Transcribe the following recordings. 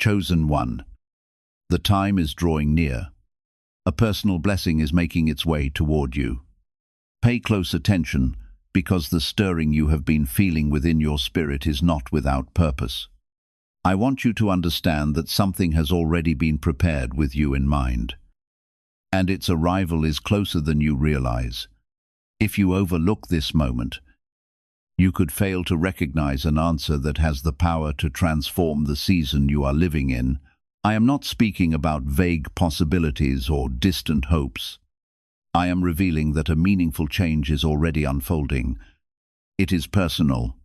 Chosen one. The time is drawing near. A personal blessing is making its way toward you. Pay close attention, because the stirring you have been feeling within your spirit is not without purpose. I want you to understand that something has already been prepared with you in mind. And its arrival is closer than you realize. If you overlook this moment, you could fail to recognize an answer that has the power to transform the season you are living in. I am not speaking about vague possibilities or distant hopes. I am revealing that a meaningful change is already unfolding. It is personal.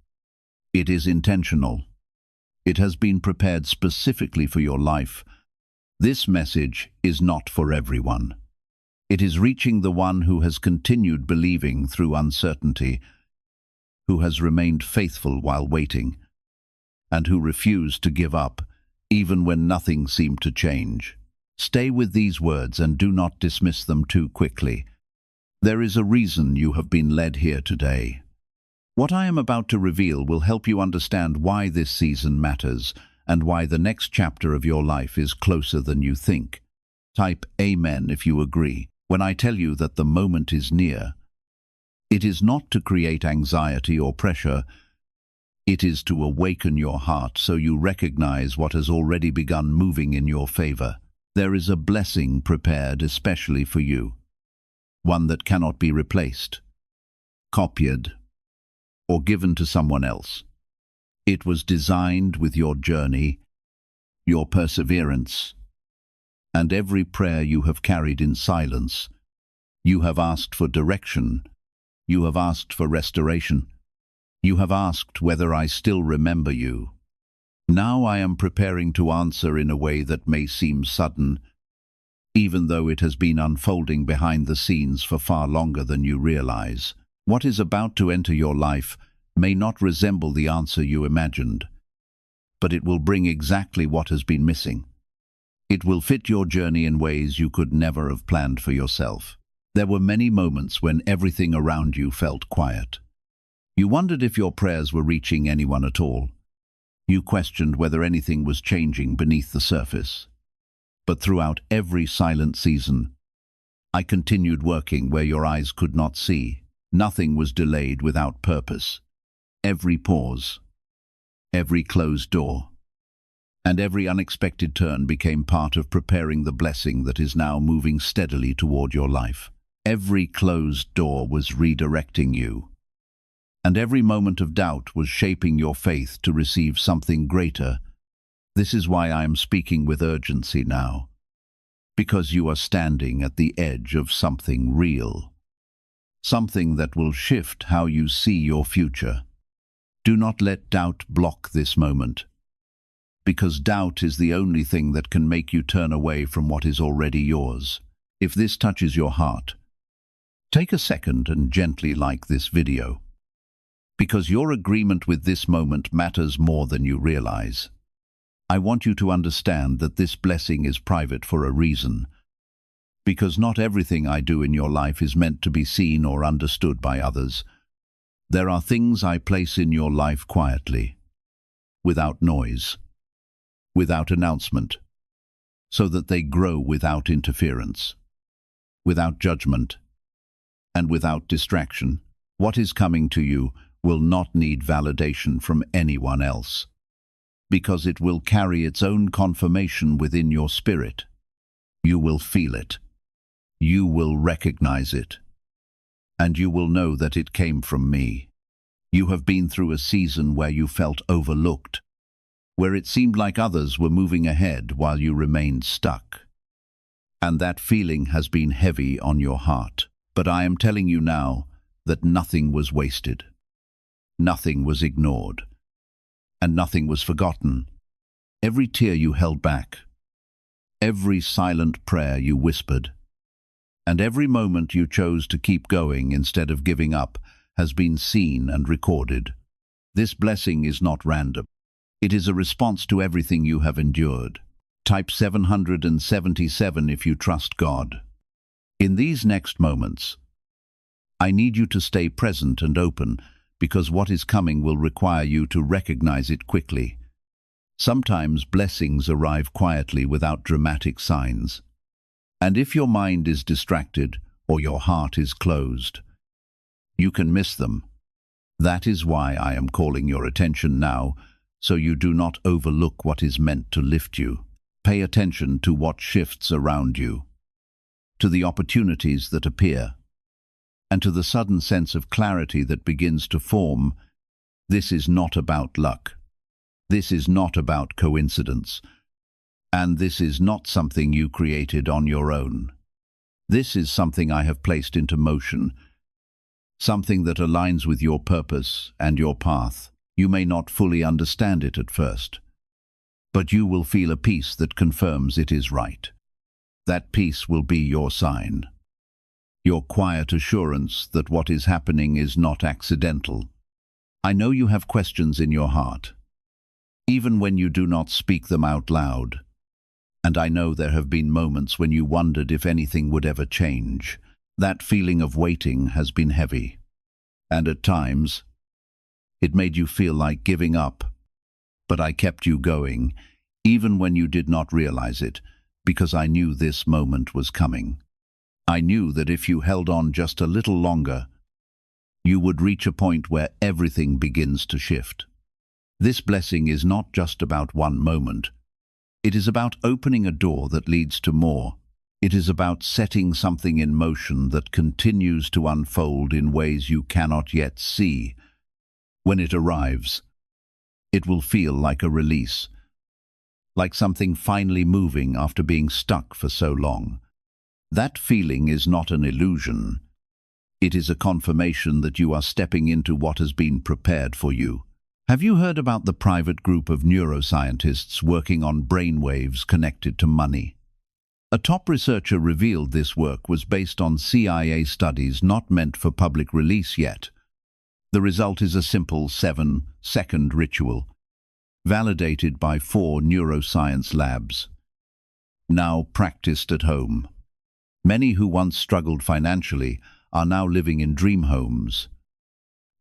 It is intentional. It has been prepared specifically for your life. This message is not for everyone. It is reaching the one who has continued believing through uncertainty, who has remained faithful while waiting, and who refused to give up, even when nothing seemed to change. Stay with these words and do not dismiss them too quickly. There is a reason you have been led here today. What I am about to reveal will help you understand why this season matters and why the next chapter of your life is closer than you think. Type Amen if you agree. When I tell you that the moment is near, it is not to create anxiety or pressure. It is to awaken your heart so you recognize what has already begun moving in your favor. There is a blessing prepared especially for you, one that cannot be replaced, copied, or given to someone else. It was designed with your journey, your perseverance, and every prayer you have carried in silence. You have asked for direction. You have asked for restoration. You have asked whether I still remember you. Now I am preparing to answer in a way that may seem sudden, even though it has been unfolding behind the scenes for far longer than you realize. What is about to enter your life may not resemble the answer you imagined, but it will bring exactly what has been missing. It will fit your journey in ways you could never have planned for yourself. There were many moments when everything around you felt quiet. You wondered if your prayers were reaching anyone at all. You questioned whether anything was changing beneath the surface. But throughout every silent season, I continued working where your eyes could not see. Nothing was delayed without purpose. Every pause, every closed door, and every unexpected turn became part of preparing the blessing that is now moving steadily toward your life. Every closed door was redirecting you, and every moment of doubt was shaping your faith to receive something greater. This is why I am speaking with urgency now, because you are standing at the edge of something real, something that will shift how you see your future. Do not let doubt block this moment, because doubt is the only thing that can make you turn away from what is already yours. If this touches your heart, take a second and gently like this video, because your agreement with this moment matters more than you realize. I want you to understand that this blessing is private for a reason, because not everything I do in your life is meant to be seen or understood by others. There are things I place in your life quietly, without noise, without announcement, so that they grow without interference, without judgment, and without distraction. What is coming to you will not need validation from anyone else, because it will carry its own confirmation within your spirit. You will feel it. You will recognize it. And you will know that it came from me. You have been through a season where you felt overlooked, where it seemed like others were moving ahead while you remained stuck. And that feeling has been heavy on your heart. But I am telling you now that nothing was wasted. Nothing was ignored. And nothing was forgotten. Every tear you held back, every silent prayer you whispered, and every moment you chose to keep going instead of giving up has been seen and recorded. This blessing is not random. It is a response to everything you have endured. Type 777 if you trust God. In these next moments, I need you to stay present and open, because what is coming will require you to recognize it quickly. Sometimes blessings arrive quietly without dramatic signs. And if your mind is distracted or your heart is closed, you can miss them. That is why I am calling your attention now, so you do not overlook what is meant to lift you. Pay attention to what shifts around you, to the opportunities that appear, and to the sudden sense of clarity that begins to form. This is not about luck. This is not about coincidence. And this is not something you created on your own. This is something I have placed into motion, something that aligns with your purpose and your path. You may not fully understand it at first, but you will feel a peace that confirms it is right. That peace will be your sign, your quiet assurance that what is happening is not accidental. I know you have questions in your heart, even when you do not speak them out loud. And I know there have been moments when you wondered if anything would ever change. That feeling of waiting has been heavy. And at times, it made you feel like giving up. But I kept you going, even when you did not realize it, because I knew this moment was coming. I knew that if you held on just a little longer, you would reach a point where everything begins to shift. This blessing is not just about one moment. It is about opening a door that leads to more. It is about setting something in motion that continues to unfold in ways you cannot yet see. When it arrives, it will feel like a release, like something finally moving after being stuck for so long. That feeling is not an illusion. It is a confirmation that you are stepping into what has been prepared for you. Have you heard about the private group of neuroscientists working on brainwaves connected to money? A top researcher revealed this work was based on CIA studies not meant for public release yet. The result is a simple 7-second ritual, validated by 4 neuroscience labs, now practiced at home. Many who once struggled financially are now living in dream homes,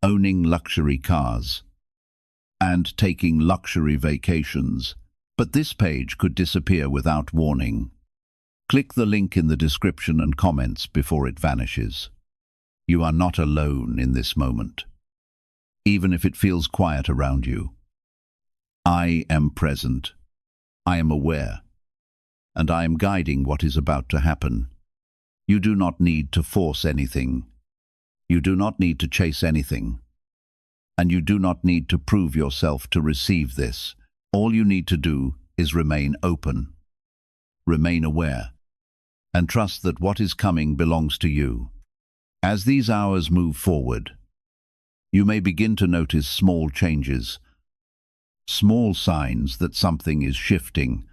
owning luxury cars, and taking luxury vacations. But this page could disappear without warning. Click the link in the description and comments before it vanishes. You are not alone in this moment, even if it feels quiet around you. I am present. I am aware. And I am guiding what is about to happen. You do not need to force anything. You do not need to chase anything. And you do not need to prove yourself to receive this. All you need to do is remain open, remain aware, and trust that what is coming belongs to you. As these hours move forward, you may begin to notice small changes, small signs that something is shifting.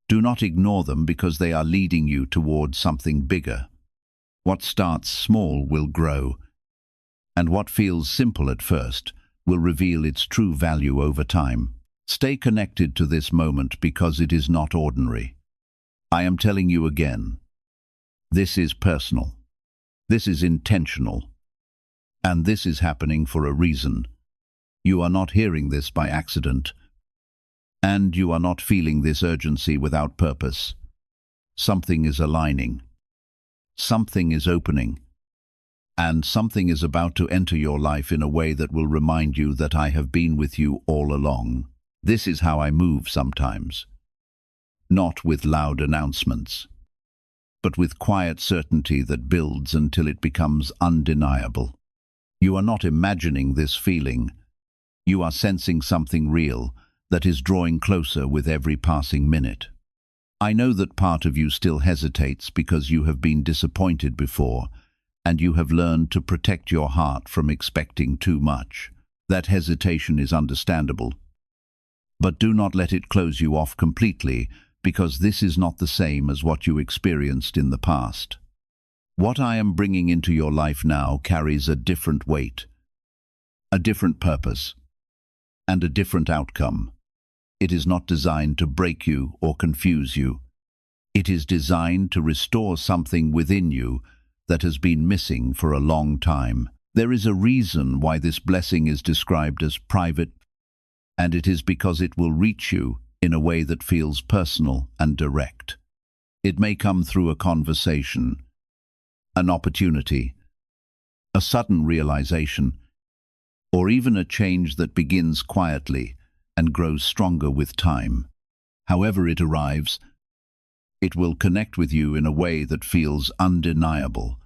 Do not ignore them because they are leading you towards something bigger. What starts small will grow, and what feels simple at first will reveal its true value over time. Stay connected to this moment because it is not ordinary. I am telling you again, this is personal, this is intentional, and this is happening for a reason. You are not hearing this by accident, and you are not feeling this urgency without purpose. Something is aligning, something is opening, and something is about to enter your life in a way that will remind you that I have been with you all along. This is how I move sometimes. Not with loud announcements, but with quiet certainty that builds until it becomes undeniable. You are not imagining this feeling. You are sensing something real that is drawing closer with every passing minute. I know that part of you still hesitates because you have been disappointed before, and you have learned to protect your heart from expecting too much. That hesitation is understandable. But do not let it close you off completely, because this is not the same as what you experienced in the past. What I am bringing into your life now carries a different weight, a different purpose, and a different outcome. It is not designed to break you or confuse you. It is designed to restore something within you that has been missing for a long time. There is a reason why this blessing is described as private. and it is because it will reach you in a way that feels personal and direct. It may come through a conversation, an opportunity, a sudden realization, or even a change that begins quietly and grows stronger with time. However it arrives, it will connect with you in a way that feels undeniable,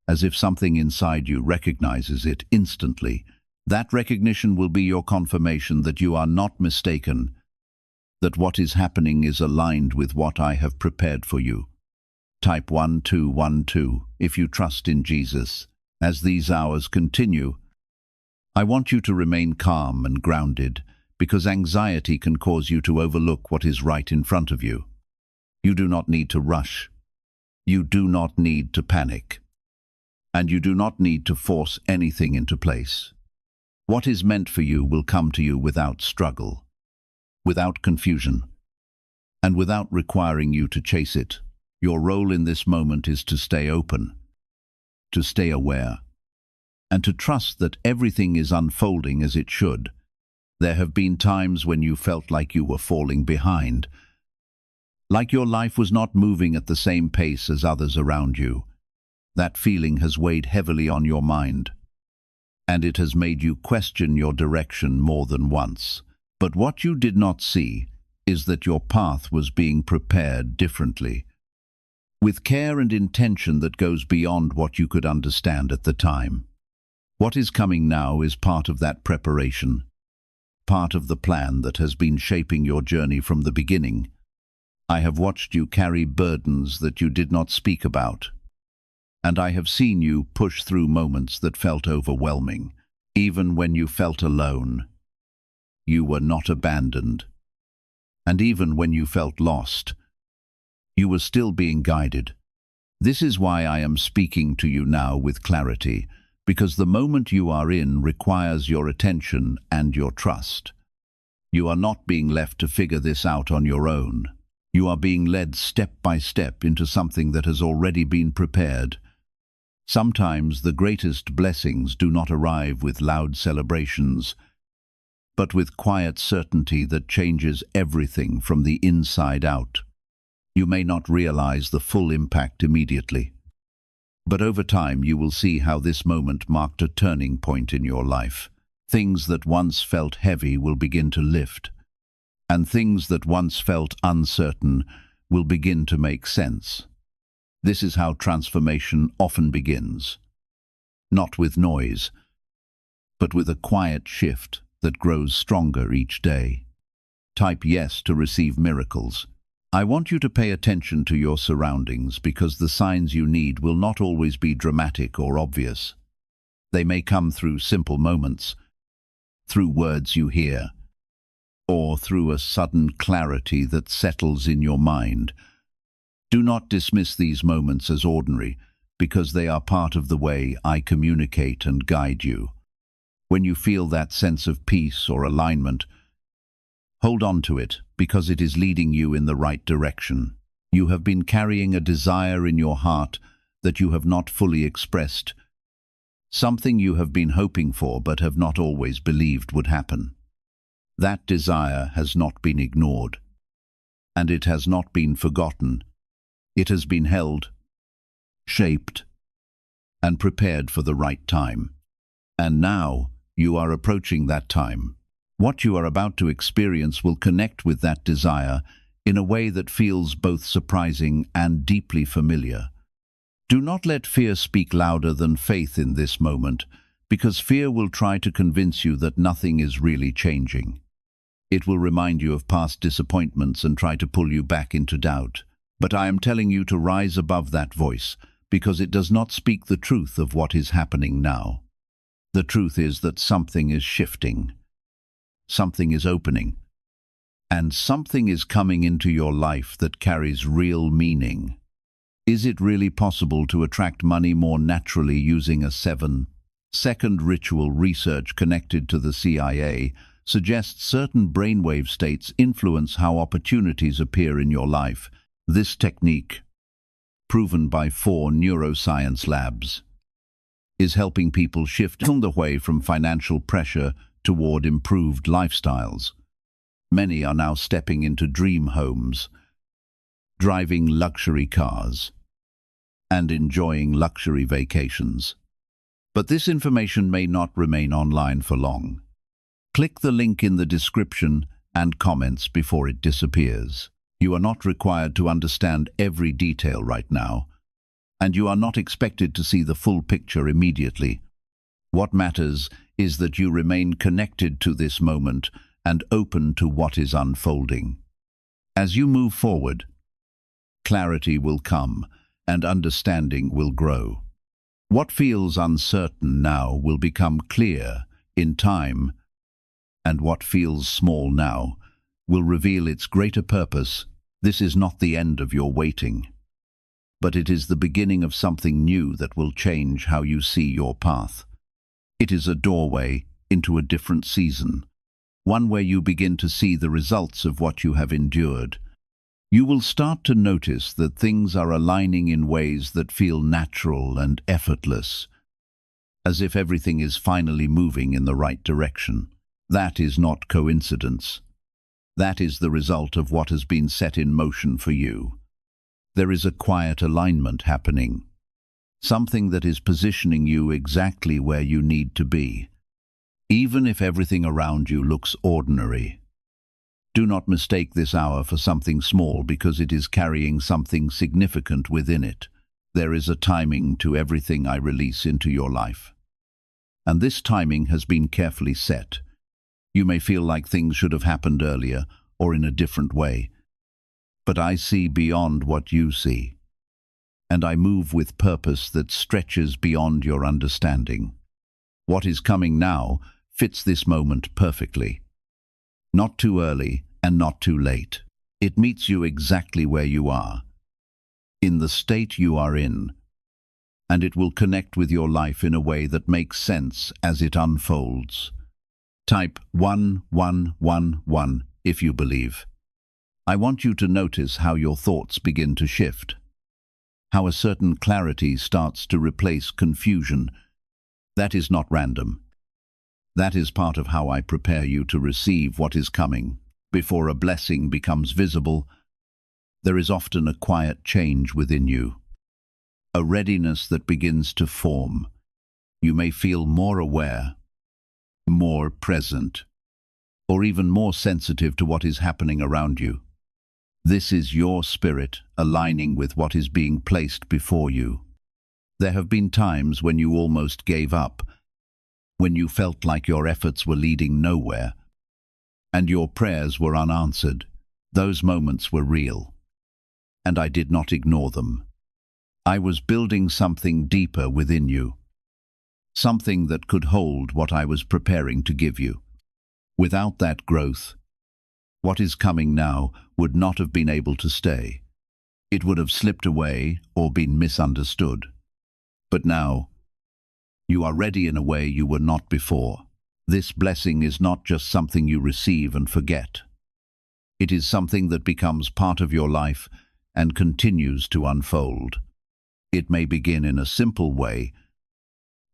as if something inside you recognizes it instantly. That recognition will be your confirmation that you are not mistaken, that what is happening is aligned with what I have prepared for you. Type 1212 if you trust in Jesus. As these hours continue, I want you to remain calm and grounded, because anxiety can cause you to overlook what is right in front of you. You do not need to rush. You do not need to panic. And you do not need to force anything into place. What is meant for you will come to you without struggle, without confusion, and without requiring you to chase it. Your role in this moment is to stay open, to stay aware, and to trust that everything is unfolding as it should. There have been times when you felt like you were falling behind, like your life was not moving at the same pace as others around you. That feeling has weighed heavily on your mind, and it has made you question your direction more than once. But what you did not see is that your path was being prepared differently, with care and intention that goes beyond what you could understand at the time. What is coming now is part of that preparation, part of the plan that has been shaping your journey from the beginning. I have watched you carry burdens that you did not speak about, and I have seen you push through moments that felt overwhelming. Even when you felt alone, you were not abandoned. And even when you felt lost, you were still being guided. This is why I am speaking to you now with clarity, because the moment you are in requires your attention and your trust. You are not being left to figure this out on your own. You are being led step by step into something that has already been prepared. Sometimes the greatest blessings do not arrive with loud celebrations, but with quiet certainty that changes everything from the inside out. You may not realize the full impact immediately, but over time you will see how this moment marked a turning point in your life. Things that once felt heavy will begin to lift, and things that once felt uncertain will begin to make sense. This is how transformation often begins, not with noise, but with a quiet shift that grows stronger each day. Type yes to receive miracles. I want you to pay attention to your surroundings, because the signs you need will not always be dramatic or obvious. They may come through simple moments, through words you hear, or through a sudden clarity that settles in your mind. Do not dismiss these moments as ordinary, because they are part of the way I communicate and guide you. When you feel that sense of peace or alignment, hold on to it, because it is leading you in the right direction. You have been carrying a desire in your heart that you have not fully expressed, something you have been hoping for but have not always believed would happen. That desire has not been ignored, and it has not been forgotten. It has been held, shaped, and prepared for the right time. And now you are approaching that time. What you are about to experience will connect with that desire in a way that feels both surprising and deeply familiar. Do not let fear speak louder than faith in this moment, because fear will try to convince you that nothing is really changing. It will remind you of past disappointments and try to pull you back into doubt. But I am telling you to rise above that voice, because it does not speak the truth of what is happening now. The truth is that something is shifting, something is opening, and something is coming into your life that carries real meaning. Is it really possible to attract money more naturally using a 7-second ritual? Research connected to the CIA suggests certain brainwave states influence how opportunities appear in your life. This technique, proven by 4 neuroscience labs, is helping people shift away from financial pressure toward improved lifestyles. Many are now stepping into dream homes, driving luxury cars, and enjoying luxury vacations. But this information may not remain online for long. Click the link in the description and comments before it disappears. You are not required to understand every detail right now, and you are not expected to see the full picture immediately. What matters is that you remain connected to this moment and open to what is unfolding. As you move forward, clarity will come and understanding will grow. What feels uncertain now will become clear in time, and what feels small now will reveal its greater purpose. This is not the end of your waiting, but it is the beginning of something new that will change how you see your path. It is a doorway into a different season, one where you begin to see the results of what you have endured. You will start to notice that things are aligning in ways that feel natural and effortless, as if everything is finally moving in the right direction. That is not coincidence. That is the result of what has been set in motion for you. There is a quiet alignment happening, something that is positioning you exactly where you need to be, even if everything around you looks ordinary. Do not mistake this hour for something small because it is carrying something significant within it. There is a timing to everything I release into your life, and this timing has been carefully set. You may feel like things should have happened earlier or in a different way, but I see beyond what you see, and I move with purpose that stretches beyond your understanding. What is coming now fits this moment perfectly. Not too early and not too late. It meets you exactly where you are, in the state you are in, and it will connect with your life in a way that makes sense as it unfolds. Type 1111 if you believe. I want you to notice how your thoughts begin to shift, how a certain clarity starts to replace confusion. That is not random. That is part of how I prepare you to receive what is coming. Before a blessing becomes visible, there is often a quiet change within you, a readiness that begins to form. You may feel more aware, more present, or even more sensitive to what is happening around you. This is your spirit aligning with what is being placed before you. There have been times when you almost gave up, when you felt like your efforts were leading nowhere, and your prayers were unanswered. Those moments were real, and I did not ignore them. I was building something deeper within you, something that could hold what I was preparing to give you. Without that growth, what is coming now would not have been able to stay. It would have slipped away or been misunderstood. But now, you are ready in a way you were not before. This blessing is not just something you receive and forget. It is something that becomes part of your life and continues to unfold. It may begin in a simple way,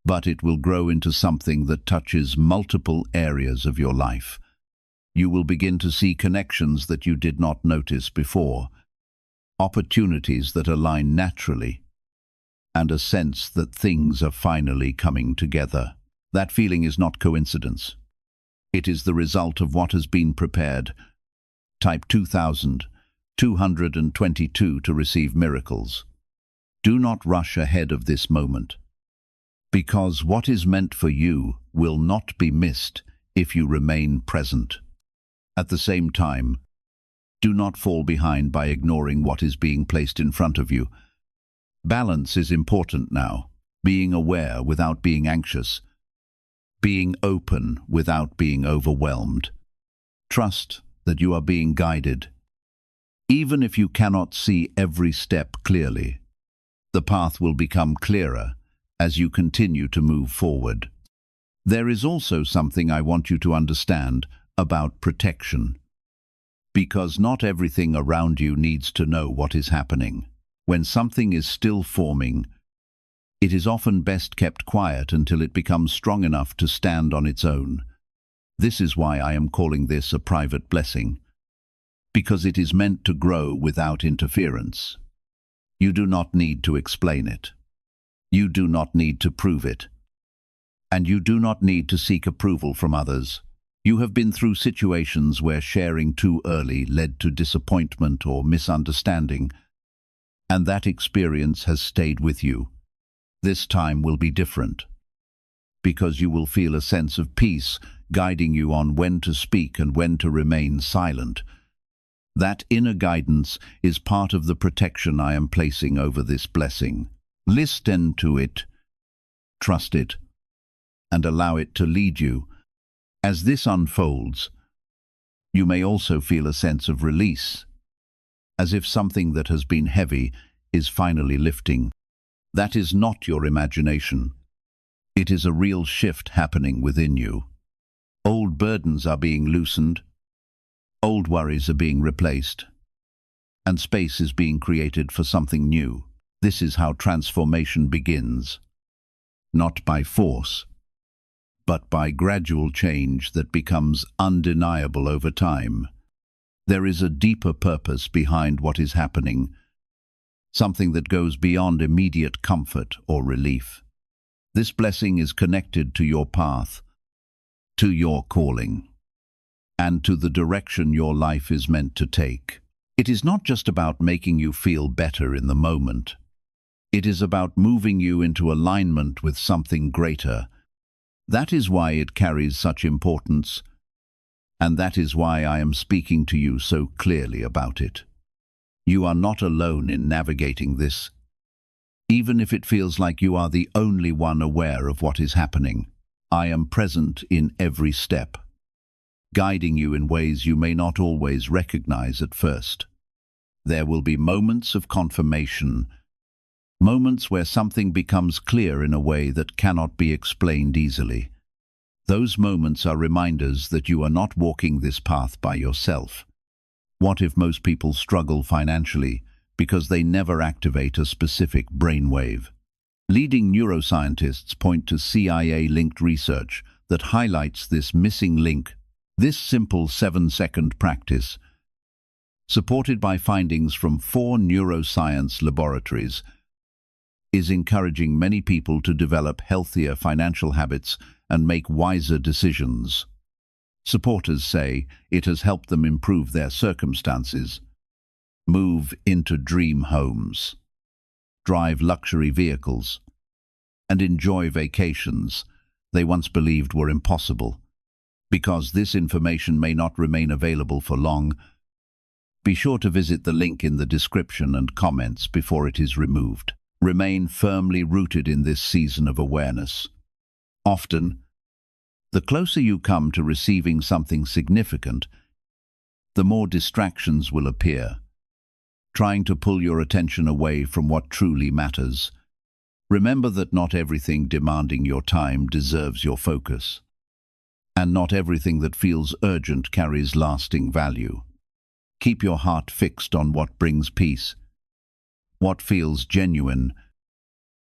but it will grow into something that touches multiple areas of your life. You will begin to see connections that you did not notice before, opportunities that align naturally, and a sense that things are finally coming together. That feeling is not coincidence. It is the result of what has been prepared. Type 2222 to receive miracles. Do not rush ahead of this moment, because what is meant for you will not be missed if you remain present. At the same time, do not fall behind by ignoring what is being placed in front of you. Balance is important now, being aware without being anxious, being open without being overwhelmed. Trust that you are being guided. Even if you cannot see every step clearly, the path will become clearer as you continue to move forward. There is also something I want you to understand about protection, because not everything around you needs to know what is happening. When something is still forming, it is often best kept quiet until it becomes strong enough to stand on its own. This is why I am calling this a private blessing, because it is meant to grow without interference. You do not need to explain it. You do not need to prove it. And you do not need to seek approval from others. You have been through situations where sharing too early led to disappointment or misunderstanding, and that experience has stayed with you. This time will be different, because you will feel a sense of peace guiding you on when to speak and when to remain silent. That inner guidance is part of the protection I am placing over this blessing. Listen to it, trust it, and allow it to lead you. As this unfolds, you may also feel a sense of release, as if something that has been heavy is finally lifting. That is not your imagination. It is a real shift happening within you. Old burdens are being loosened, old worries are being replaced, and space is being created for something new. This is how transformation begins, not by force, but by gradual change that becomes undeniable over time. There is a deeper purpose behind what is happening, something that goes beyond immediate comfort or relief. This blessing is connected to your path, to your calling, and to the direction your life is meant to take. It is not just about making you feel better in the moment. It is about moving you into alignment with something greater. That is why it carries such importance, and that is why I am speaking to you so clearly about it. You are not alone in navigating this, even if it feels like you are the only one aware of what is happening. I am present in every step, guiding you in ways you may not always recognize at first. There will be moments of confirmation, moments where something becomes clear in a way that cannot be explained easily. Those moments are reminders that you are not walking this path by yourself. What if most people struggle financially because they never activate a specific brainwave? Leading neuroscientists point to CIA-linked research that highlights this missing link. This simple 7-second practice, supported by findings from 4 neuroscience laboratories, is encouraging many people to develop healthier financial habits and make wiser decisions. Supporters say it has helped them improve their circumstances, move into dream homes, drive luxury vehicles, and enjoy vacations they once believed were impossible. Because this information may not remain available for long, be sure to visit the link in the description and comments before it is removed. Remain firmly rooted in this season of awareness. Often, the closer you come to receiving something significant, the more distractions will appear, trying to pull your attention away from what truly matters. Remember that not everything demanding your time deserves your focus, and not everything that feels urgent carries lasting value. Keep your heart fixed on what brings peace, what feels genuine,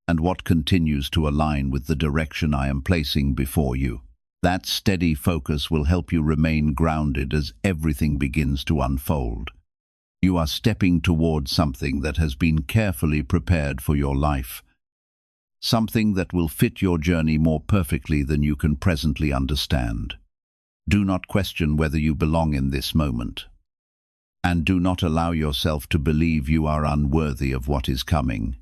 and what continues to align with the direction I am placing before you. That steady focus will help you remain grounded as everything begins to unfold. You are stepping towards something that has been carefully prepared for your life, something that will fit your journey more perfectly than you can presently understand. Do not question whether you belong in this moment, and do not allow yourself to believe you are unworthy of what is coming.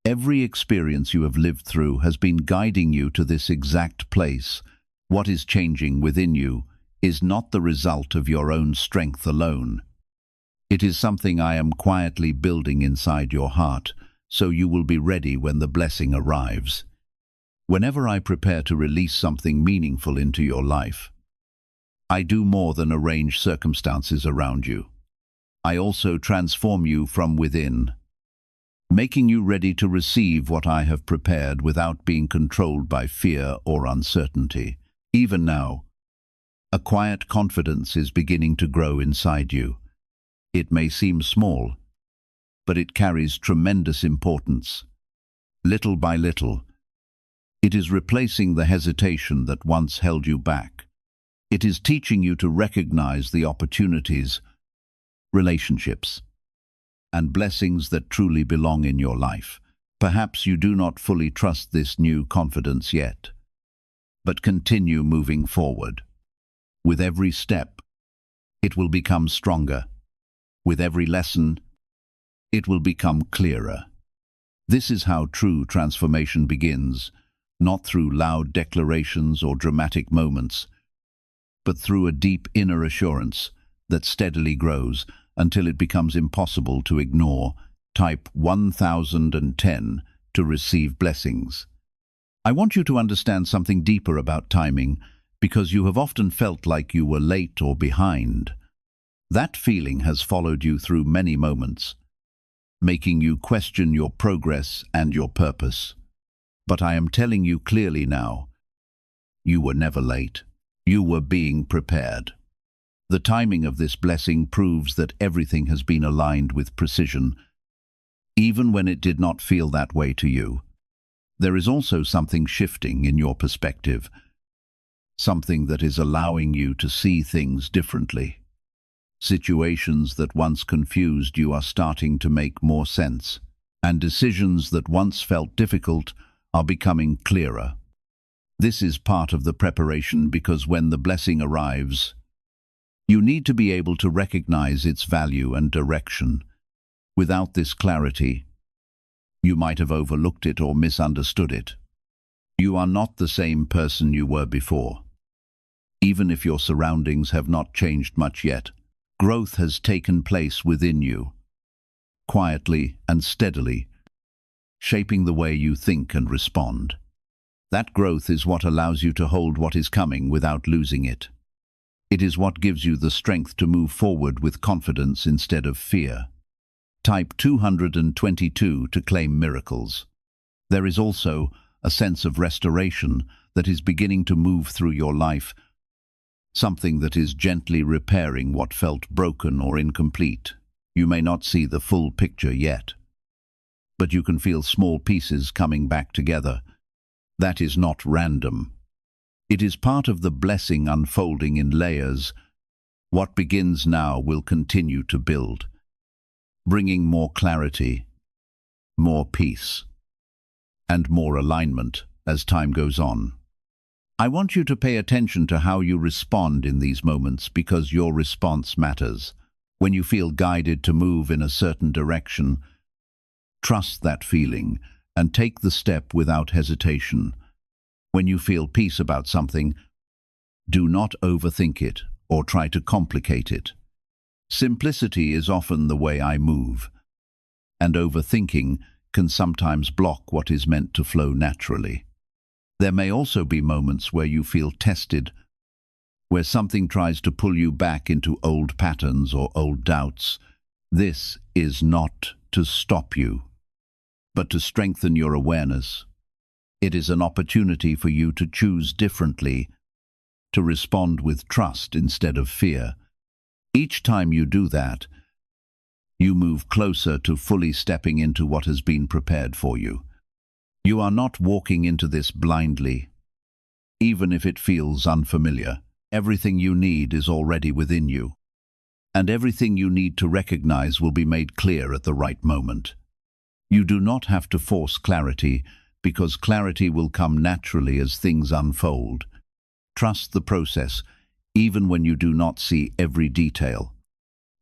Every experience you have lived through has been guiding you to this exact place. What is changing within you is not the result of your own strength alone. It is something I am quietly building inside your heart, so you will be ready when the blessing arrives. Whenever I prepare to release something meaningful into your life, I do more than arrange circumstances around you. I also transform you from within, making you ready to receive what I have prepared without being controlled by fear or uncertainty. Even now, a quiet confidence is beginning to grow inside you. It may seem small, but it carries tremendous importance. Little by little, it is replacing the hesitation that once held you back. It is teaching you to recognize the opportunities, relationships, and blessings that truly belong in your life. Perhaps you do not fully trust this new confidence yet, but continue moving forward. With every step, it will become stronger. With every lesson, it will become clearer. This is how true transformation begins, not through loud declarations or dramatic moments, but through a deep inner assurance that steadily grows until it becomes impossible to ignore. Type 1010 to receive blessings. I want you to understand something deeper about timing, because you have often felt like you were late or behind. That feeling has followed you through many moments, making you question your progress and your purpose. But I am telling you clearly now, you were never late. You were being prepared. The timing of this blessing proves that everything has been aligned with precision, even when it did not feel that way to you. There is also something shifting in your perspective, something that is allowing you to see things differently. Situations that once confused you are starting to make more sense, and decisions that once felt difficult are becoming clearer. This is part of the preparation, because when the blessing arrives, you need to be able to recognize its value and direction. Without this clarity, you might have overlooked it or misunderstood it. You are not the same person you were before. Even if your surroundings have not changed much yet, growth has taken place within you, quietly and steadily, shaping the way you think and respond. That growth is what allows you to hold what is coming without losing it. It is what gives you the strength to move forward with confidence instead of fear. Type 222 to claim miracles. There is also a sense of restoration that is beginning to move through your life, something that is gently repairing what felt broken or incomplete. You may not see the full picture yet, but you can feel small pieces coming back together. That is not random. It is part of the blessing unfolding in layers. What begins now will continue to build, bringing more clarity, more peace, and more alignment as time goes on. I want you to pay attention to how you respond in these moments, because your response matters. When you feel guided to move in a certain direction, trust that feeling and take the step without hesitation. When you feel peace about something, do not overthink it or try to complicate it. Simplicity is often the way I move, and overthinking can sometimes block what is meant to flow naturally. There may also be moments where you feel tested, where something tries to pull you back into old patterns or old doubts. This is not to stop you, but to strengthen your awareness. It is an opportunity for you to choose differently, to respond with trust instead of fear. Each time you do that, you move closer to fully stepping into what has been prepared for you. You are not walking into this blindly. Even if it feels unfamiliar, everything you need is already within you, and everything you need to recognize will be made clear at the right moment. You do not have to force clarity, because clarity will come naturally as things unfold. Trust the process, even when you do not see every detail.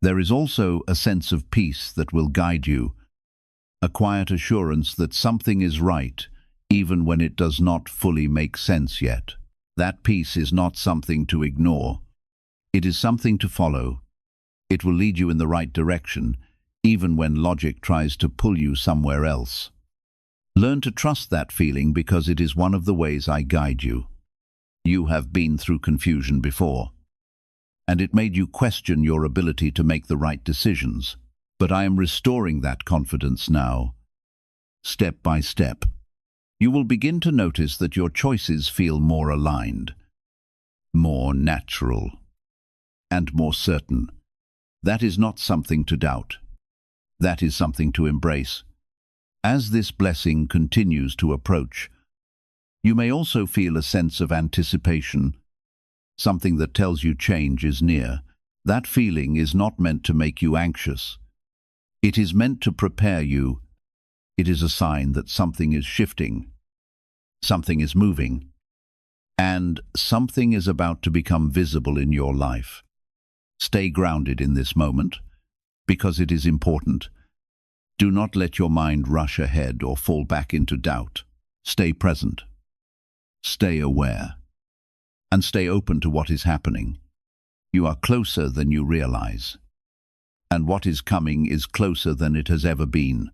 There is also a sense of peace that will guide you, a quiet assurance that something is right, even when it does not fully make sense yet. That peace is not something to ignore. It is something to follow. It will lead you in the right direction, even when logic tries to pull you somewhere else. Learn to trust that feeling, because it is one of the ways I guide you. You have been through confusion before, and it made you question your ability to make the right decisions. But I am restoring that confidence now, step by step. You will begin to notice that your choices feel more aligned, more natural, and more certain. That is not something to doubt. That is something to embrace. As this blessing continues to approach, you may also feel a sense of anticipation, something that tells you change is near. That feeling is not meant to make you anxious. It is meant to prepare you. It is a sign that something is shifting, something is moving, and something is about to become visible in your life. Stay grounded in this moment, because it is important. Do not let your mind rush ahead or fall back into doubt. Stay present. Stay aware. And stay open to what is happening. You are closer than you realize. And what is coming is closer than it has ever been.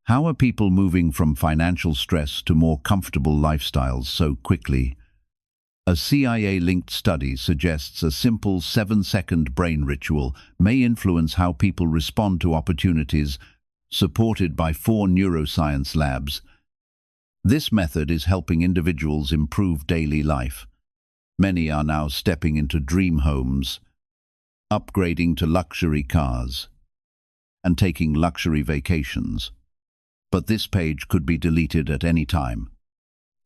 How are people moving from financial stress to more comfortable lifestyles so quickly? A CIA-linked study suggests a simple 7-second brain ritual may influence how people respond to opportunities, supported by 4 neuroscience labs. This method is helping individuals improve daily life. Many are now stepping into dream homes, upgrading to luxury cars, and taking luxury vacations. But this page could be deleted at any time.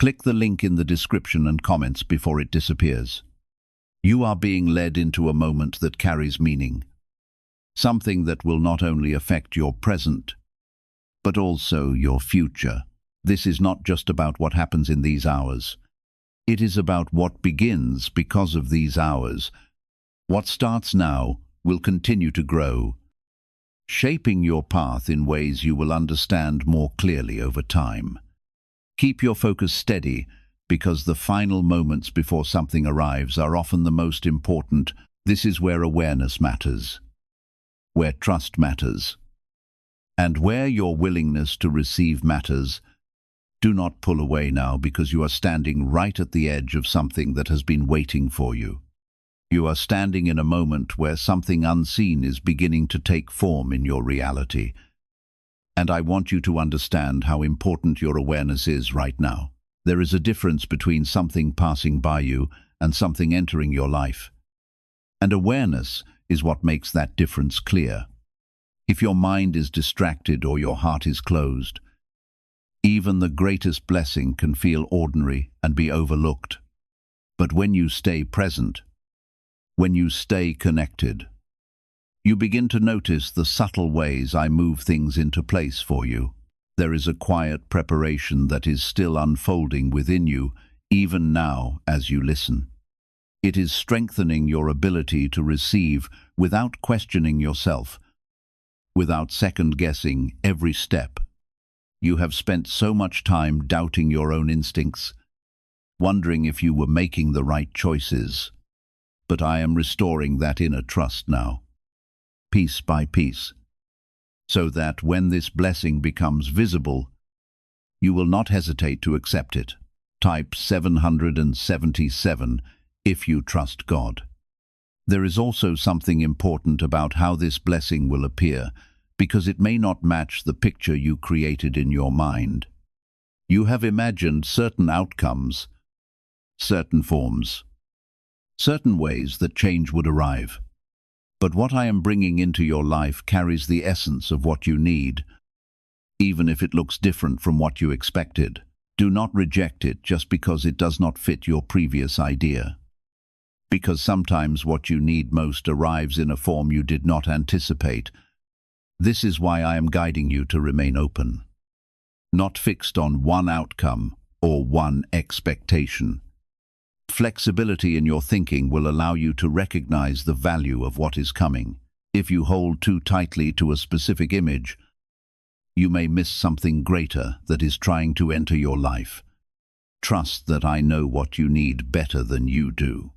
Click the link in the description and comments before it disappears. You are being led into a moment that carries meaning. Something that will not only affect your present, but also your future. This is not just about what happens in these hours. It is about what begins because of these hours. What starts now will continue to grow, shaping your path in ways you will understand more clearly over time. Keep your focus steady, because the final moments before something arrives are often the most important. This is where awareness matters, where trust matters, and where your willingness to receive matters. Do not pull away now, because you are standing right at the edge of something that has been waiting for you. You are standing in a moment where something unseen is beginning to take form in your reality. And I want you to understand how important your awareness is right now. There is a difference between something passing by you and something entering your life. And awareness is what makes that difference clear. If your mind is distracted or your heart is closed, even the greatest blessing can feel ordinary and be overlooked. But when you stay present, when you stay connected, you begin to notice the subtle ways I move things into place for you. There is a quiet preparation that is still unfolding within you, even now as you listen. It is strengthening your ability to receive without questioning yourself, without second-guessing every step. You have spent so much time doubting your own instincts, wondering if you were making the right choices. But I am restoring that inner trust now, piece by piece, so that when this blessing becomes visible, you will not hesitate to accept it. Type 777 if you trust God. There is also something important about how this blessing will appear, because it may not match the picture you created in your mind. You have imagined certain outcomes, certain forms, certain ways that change would arrive. But what I am bringing into your life carries the essence of what you need, even if it looks different from what you expected. Do not reject it just because it does not fit your previous idea. Because sometimes what you need most arrives in a form you did not anticipate. This is why I am guiding you to remain open, not fixed on one outcome or one expectation. Flexibility in your thinking will allow you to recognize the value of what is coming. If you hold too tightly to a specific image, you may miss something greater that is trying to enter your life. Trust that I know what you need better than you do.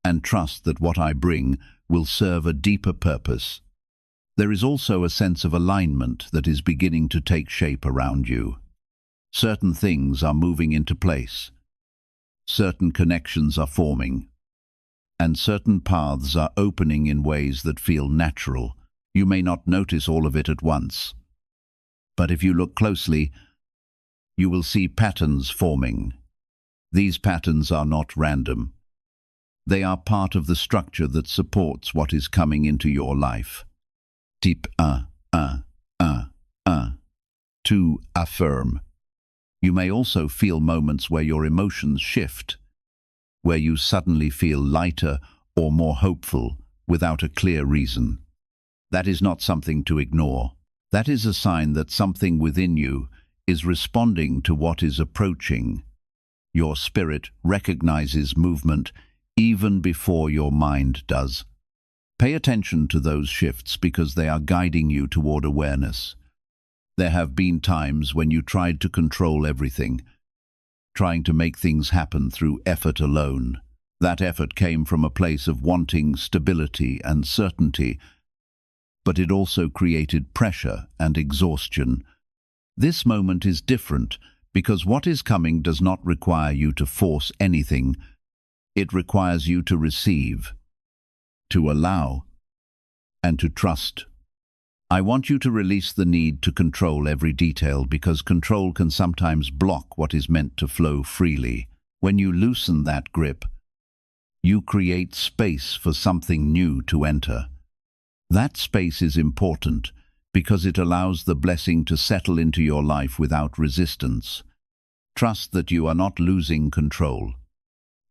And trust that what I bring will serve a deeper purpose. There is also a sense of alignment that is beginning to take shape around you. Certain things are moving into place. Certain connections are forming, and certain paths are opening in ways that feel natural. You may not notice all of it at once, but if you look closely, you will see patterns forming. These patterns are not random. They are part of the structure that supports what is coming into your life. Type 1. To affirm. You may also feel moments where your emotions shift. where you suddenly feel lighter or more hopeful without a clear reason. That is not something to ignore. That is a sign that something within you is responding to what is approaching. Your spirit recognizes movement even before your mind does. Pay attention to those shifts because they are guiding you toward awareness. There have been times when you tried to control everything, trying to make things happen through effort alone. That effort came from a place of wanting stability and certainty, but it also created pressure and exhaustion. This moment is different because what is coming does not require you to force anything. It requires you to receive, to allow, and to trust. I want you to release the need to control every detail because control can sometimes block what is meant to flow freely. When you loosen that grip, you create space for something new to enter. That space is important because it allows the blessing to settle into your life without resistance. Trust that you are not losing control.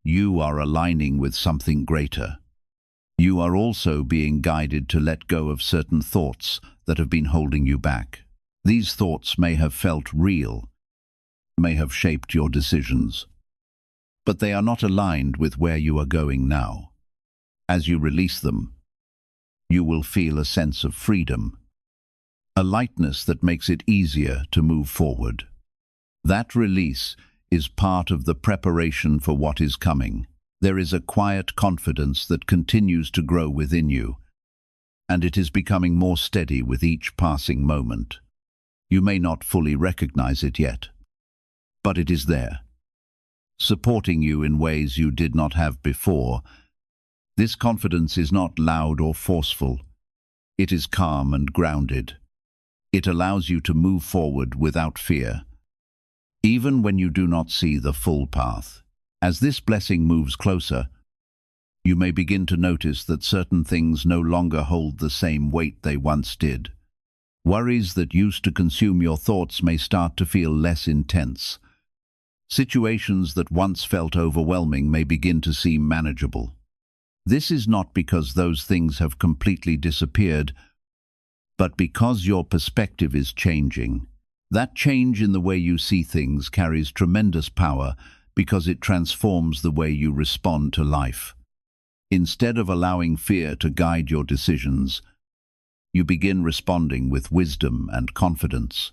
You are aligning with something greater. You are also being guided to let go of certain thoughts that have been holding you back. These thoughts may have felt real, may have shaped your decisions, but they are not aligned with where you are going now. As you release them, you will feel a sense of freedom, a lightness that makes it easier to move forward. That release is part of the preparation for what is coming. There is a quiet confidence that continues to grow within you, and it is becoming more steady with each passing moment. You may not fully recognize it yet, but it is there, supporting you in ways you did not have before. This confidence is not loud or forceful. It is calm and grounded. It allows you to move forward without fear, even when you do not see the full path. As this blessing moves closer, you may begin to notice that certain things no longer hold the same weight they once did. Worries that used to consume your thoughts may start to feel less intense. Situations that once felt overwhelming may begin to seem manageable. This is not because those things have completely disappeared, but because your perspective is changing. That change in the way you see things carries tremendous power because it transforms the way you respond to life. Instead of allowing fear to guide your decisions, you begin responding with wisdom and confidence.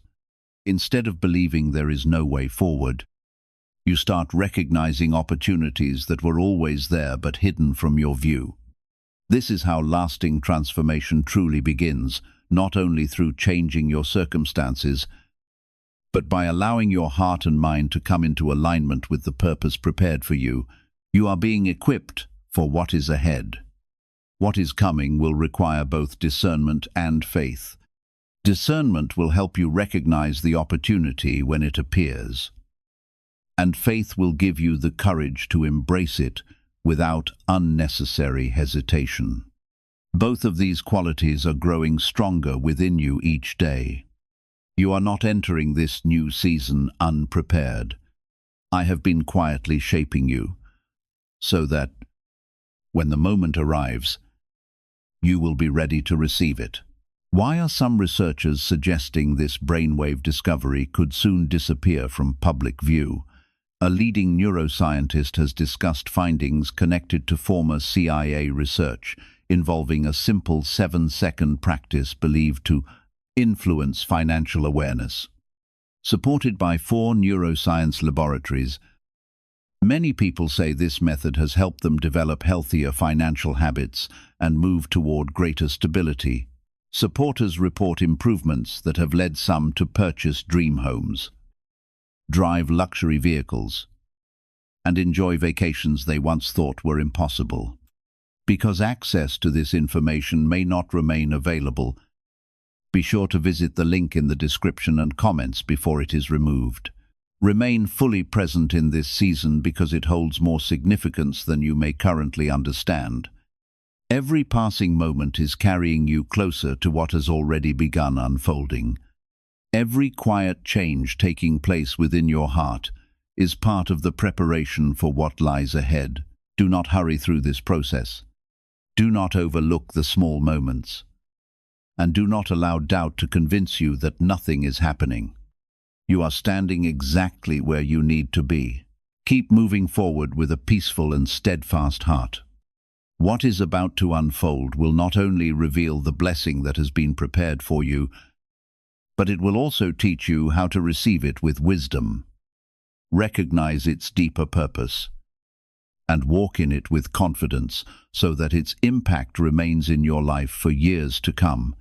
Instead of believing there is no way forward, you start recognizing opportunities that were always there but hidden from your view. This is how lasting transformation truly begins, not only through changing your circumstances, but by allowing your heart and mind to come into alignment with the purpose prepared for you. You are being equipped for what is ahead. What is coming will require both discernment and faith. Discernment will help you recognize the opportunity when it appears, and faith will give you the courage to embrace it without unnecessary hesitation. Both of these qualities are growing stronger within you each day. You are not entering this new season unprepared. I have been quietly shaping you so that, when the moment arrives, you will be ready to receive it. Why are some researchers suggesting this brainwave discovery could soon disappear from public view? A leading neuroscientist has discussed findings connected to former CIA research involving a simple 7-second practice believed to influence financial awareness. Supported by 4 neuroscience laboratories, many people say this method has helped them develop healthier financial habits and move toward greater stability. Supporters report improvements that have led some to purchase dream homes, drive luxury vehicles, and enjoy vacations they once thought were impossible. Because access to this information may not remain available, be sure to visit the link in the description and comments before it is removed. Remain fully present in this season because it holds more significance than you may currently understand. Every passing moment is carrying you closer to what has already begun unfolding. Every quiet change taking place within your heart is part of the preparation for what lies ahead. Do not hurry through this process. Do not overlook the small moments. And do not allow doubt to convince you that nothing is happening. You are standing exactly where you need to be. Keep moving forward with a peaceful and steadfast heart. What is about to unfold will not only reveal the blessing that has been prepared for you, but it will also teach you how to receive it with wisdom, recognize its deeper purpose, and walk in it with confidence so that its impact remains in your life for years to come.